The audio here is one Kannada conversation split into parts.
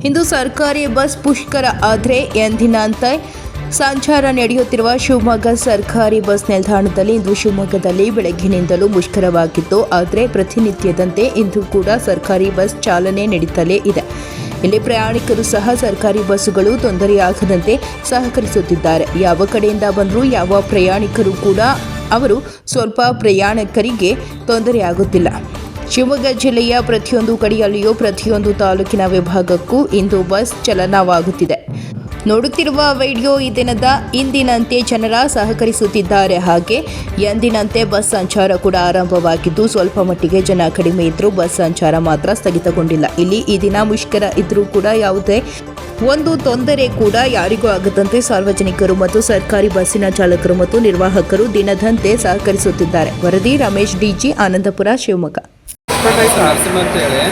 ಇಂದು ಸರ್ಕಾರಿ ಬಸ್ ಪುಷ್ಕರ ಆದರೆ ಎಂದಿನಂತೆ ಸಂಚಾರ ನಡೆಯುತ್ತಿರುವ ಶಿವಮೊಗ್ಗ ಸರ್ಕಾರಿ ಬಸ್ ನಿಲ್ದಾಣದಲ್ಲಿ ಇಂದು ಶಿವಮೊಗ್ಗದಲ್ಲಿ ಬೆಳಗ್ಗಿನಿಂದಲೂ ಮುಷ್ಕರವಾಗಿತ್ತು. ಆದರೆ ಪ್ರತಿನಿತ್ಯದಂತೆ ಇಂದು ಕೂಡ ಸರ್ಕಾರಿ ಬಸ್ ಚಾಲನೆ ನಡೀತಲೇ ಇದೆ. ಇಲ್ಲಿ ಪ್ರಯಾಣಿಕರು ಸಹ ಸರ್ಕಾರಿ ಬಸ್ಸುಗಳು ತೊಂದರೆಯಾಗದಂತೆ ಸಹಕರಿಸುತ್ತಿದ್ದಾರೆ. ಯಾವ ಕಡೆಯಿಂದ ಬಂದರೂ ಯಾವ ಪ್ರಯಾಣಿಕರು ಕೂಡ ಅವರು ಸ್ವಲ್ಪ ಪ್ರಯಾಣಿಕರಿಗೆ ತೊಂದರೆಯಾಗುತ್ತಿಲ್ಲ. ಶಿವಮೊಗ್ಗ ಜಿಲ್ಲೆಯ ಪ್ರತಿಯೊಂದು ಕಡೆಯಲ್ಲಿಯೂ ಪ್ರತಿಯೊಂದು ತಾಲೂಕಿನ ವಿಭಾಗಕ್ಕೂ ಇಂದು ಬಸ್ ಚಲನವಾಗುತ್ತಿದೆ. ನೋಡುತ್ತಿರುವ ವಿಡಿಯೋ ಇಂದಿನಂತೆ ಜನರ ಸಹಕರಿಸುತ್ತಿದ್ದಾರೆ. ಹಾಗೆ ಎಂದಿನಂತೆ ಬಸ್ ಸಂಚಾರ ಕೂಡ ಆರಂಭವಾಗಿದ್ದು ಸ್ವಲ್ಪ ಮಟ್ಟಿಗೆ ಜನ ಕಡಿಮೆ ಇದ್ದರೂ ಬಸ್ ಸಂಚಾರ ಮಾತ್ರ ಸ್ಥಗಿತಗೊಂಡಿಲ್ಲ. ಇಲ್ಲಿ ಈ ದಿನ ಮುಷ್ಕರ ಇದ್ರೂ ಕೂಡ ಯಾವುದೇ ಒಂದು ತೊಂದರೆ ಕೂಡ ಯಾರಿಗೂ ಆಗದಂತೆ ಸಾರ್ವಜನಿಕರು ಮತ್ತು ಸರ್ಕಾರಿ ಬಸ್ಸಿನ ಚಾಲಕರು ಮತ್ತು ನಿರ್ವಾಹಕರು ದಿನದಂತೆ ಸಹಕರಿಸುತ್ತಿದ್ದಾರೆ. ವರದಿ ರಮೇಶ್ ಡಿಜಿ, ಆನಂದಪುರ, ಶಿವಮೊಗ್ಗ. ನರಸಿಂಹ ಅಂತ ಹೇಳಿ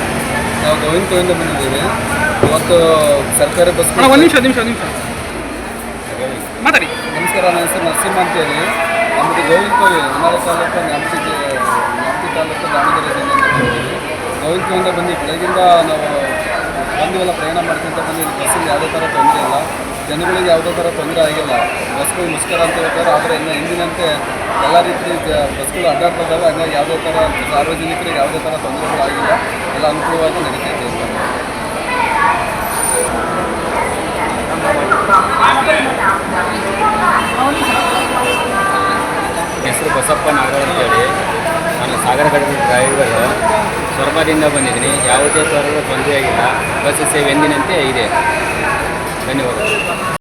ನಾವು ಗೋವಿಂದಪುರದಿಂದ ಬಂದಿದ್ದೀವಿ. ಇವತ್ತು ಸರ್ಕಾರಿ ಬಸ್ ಮಾತಾಡಿ. ನಮಸ್ಕಾರ, ನನ್ನ ಹೆಸರು ನರಸಿಂಹ ಅಂತೇಳಿ. ನಮ್ಮದು ಗೋವಿಂದಪುರ ಹೊನ್ನಾಳಿ ತಾಲೂಕು, ನ್ಯಾಮತಿ ತಾಲೂಕು, ದಾವಣಗೆರೆ ಜಿಲ್ಲೆಯಿಂದ ಬಂದಿದ್ದೀವಿ. ಗೋವಿಂದಪುರದಿಂದ ಬಂದು ಬೆಳಗಿಂದ ನಾವು ಬಂದಿವೆಲ್ಲ ಪ್ರಯಾಣ ಮಾಡ್ಕೊಂತ ಬಂದಿದ್ದು. ಬಸ್ಸಿಗೆ ಯಾವುದೇ ಥರ ತೊಂದರೆ ಇಲ್ಲ, ಜನಗಳಿಗೆ ಯಾವುದೇ ಥರ ತೊಂದರೆ ಆಗಿಲ್ಲ. ಬಸ್ಗಳು ಮುಷ್ಕರ ಅಂತ ಹೇಳ್ತಾರೆ, ಆದರೆ ಇನ್ನು ಹಿಂದಿನಂತೆ ಎಲ್ಲ ರೀತಿ ಬಸ್ಗಳು ಅಡ್ಡಾಡ್ತಿದ್ದಾವೆ. ಹಂಗಾಗಿ ಯಾವುದೇ ಥರ ಸಾರ್ವಜನಿಕರಿಗೆ ಯಾವುದೇ ಥರ ತೊಂದರೆಗಳಾಗಿಲ್ಲ, ಎಲ್ಲ ಅನುಕೂಲವಾಗಿ ನಡೀತೈತೆ ಅಂತ. ಹೆಸರು ಬಸಪ್ಪ ನಾಗರಾಜ್ ಅಂತೇಳಿ. ನಾನು ಸಾಗರ ಕಡೆ ಡ್ರೈವರ್, ಸೊರಬದಿಂದ ಬಂದಿದ್ದೀನಿ. ಯಾವುದೇ ಥರದ ತೊಂದರೆ ಆಗಿಲ್ಲ. ಬಸ್ ಸೇವೆ ಎಂದಿನಂತೆ ಇದೆ. ಧನ್ಯವಾದಗಳು.